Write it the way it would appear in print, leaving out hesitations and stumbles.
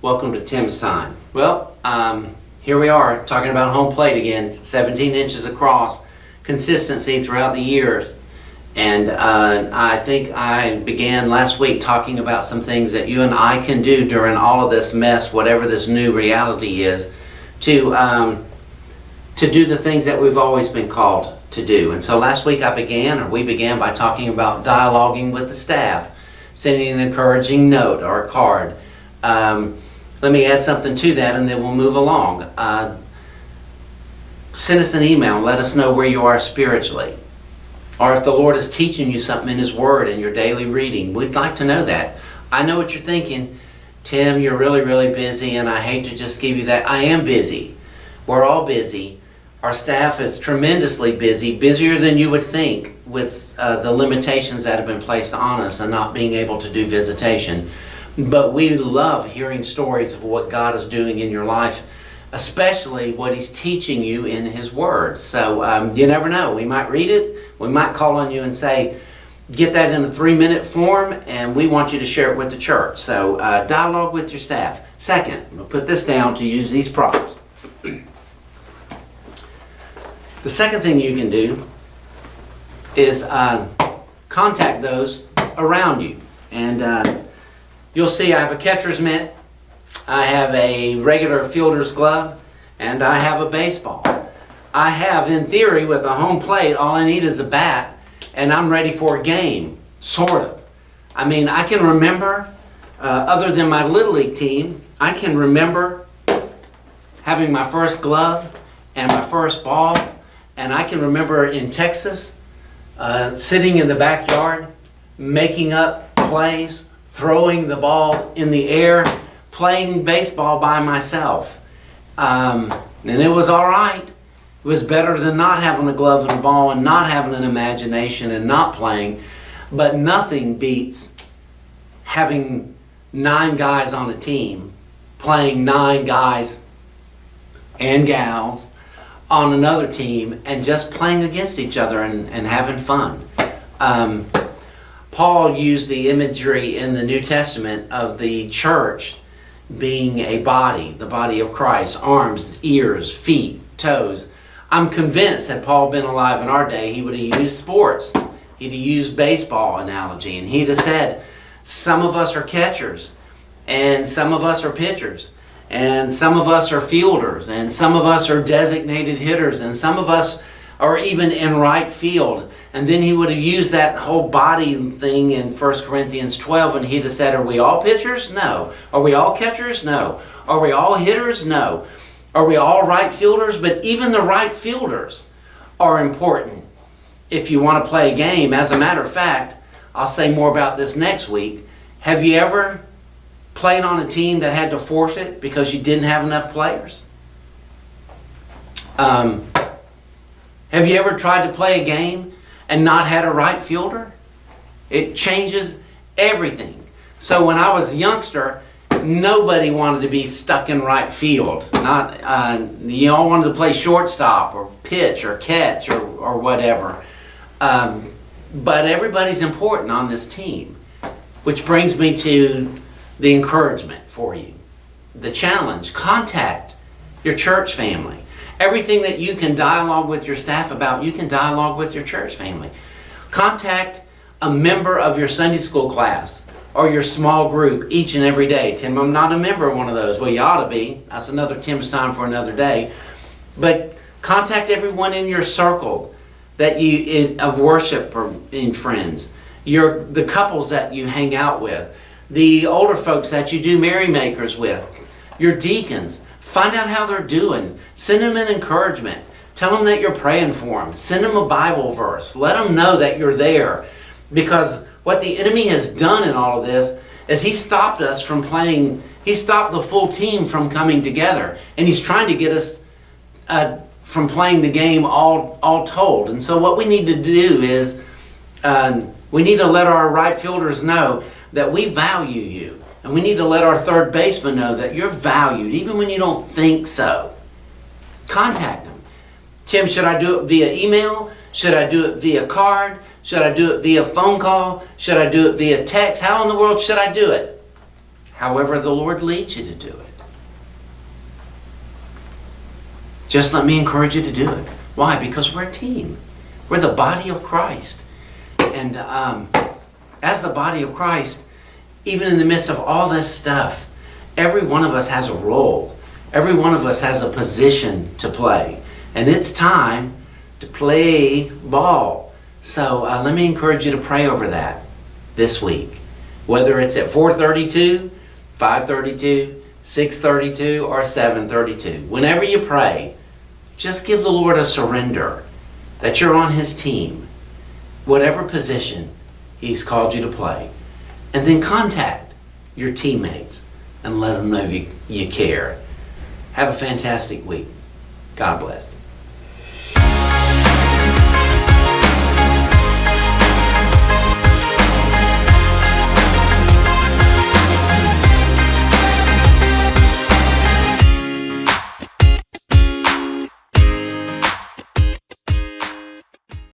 Welcome to Tim's Time. Well, here we are talking about home plate again, 17 inches across, consistency throughout the years. And I think I began last week talking about some things that you and I can do during all of this mess, whatever this new reality is, to do the things that we've always been called to do. And so last week we began by talking about dialoguing with the staff, sending an encouraging note or a card. Let me add something to that and then we'll move along. Send us an email and let us know where you are spiritually. Or if the Lord is teaching you something in His Word in your daily reading, we'd like to know that. I know what you're thinking. Tim, you're really, really busy and I hate to just give you that. I am busy. We're all busy. Our staff is tremendously busy, busier than you would think with the limitations that have been placed on us and not being able to do visitation. But we love hearing stories of what God is doing in your life, especially what He's teaching you in His Word. So you never know. We might read it. We might call on you and say, get that in a 3-minute form, and we want you to share it with the church. So dialogue with your staff. Second, I'm going to put this down to use these props. The second thing you can do is contact those around you. And you'll see I have a catcher's mitt, I have a regular fielder's glove, and I have a baseball. I have, in theory, with a home plate, all I need is a bat, and I'm ready for a game, sort of. I mean, I can remember, other than my Little League team, I can remember having my first glove and my first ball, and I can remember in Texas, sitting in the backyard, making up plays, throwing the ball in the air, playing baseball by myself. And it was all right. It was better than not having a glove and a ball and not having an imagination and not playing. But nothing beats having 9 guys on a team, playing 9 guys and gals on another team and just playing against each other and having fun. Paul used the imagery in the New Testament of the church being a body, the body of Christ, arms, ears, feet, toes. I'm convinced had Paul been alive in our day, he would have used sports. He'd have used baseball analogy, and he'd have said, some of us are catchers, and some of us are pitchers, and some of us are fielders, and some of us are designated hitters, and some of us are even in right field. And then he would have used that whole body thing in 1 Corinthians 12, and he'd have said, are we all pitchers? No. Are we all catchers? No. Are we all hitters? No. Are we all right fielders? But even the right fielders are important if you want to play a game. As a matter of fact, I'll say more about this next week. Have you ever played on a team that had to forfeit because you didn't have enough players? Have you ever tried to play a game and not had a right fielder? It changes everything. So when I was a youngster, nobody wanted to be stuck in right field. You all wanted to play shortstop or pitch or catch or whatever. But everybody's important on this team, which brings me to the encouragement for you. The challenge, contact your church family. Everything that you can dialogue with your staff about, you can dialogue with your church family. Contact a member of your Sunday school class or your small group each and every day. Tim, I'm not a member of one of those. Well, you ought to be. That's another Tim's Time for another day. But contact everyone in your circle that of worship or in friends. The couples that you hang out with. The older folks that you do merrymakers with. Your deacons. Find out how they're doing. Send them an encouragement. Tell them that you're praying for them. Send them a Bible verse. Let them know that you're there. Because what the enemy has done in all of this is he stopped us from playing. He stopped the full team from coming together. And he's trying to get us from playing the game all told. And so what we need to do is we need to let our right fielders know that we value you. And we need to let our third baseman know that you're valued, even when you don't think so. Contact them. Tim, should I do it via email? Should I do it via card? Should I do it via phone call? Should I do it via text? How in the world should I do it? however the Lord leads you to do it. Just let me encourage you to do it. Why? Because we're a team. We're the body of Christ. And as the body of Christ, even in the midst of all this stuff, every one of us has a role. Every one of us has a position to play. And it's time to play ball. So let me encourage you to pray over that this week. Whether it's at 4:32, 5:32, 6:32, or 7:32. Whenever you pray, just give the Lord a surrender that you're on His team, whatever position He's called you to play. And then contact your teammates and let them know you care. Have a fantastic week. God bless.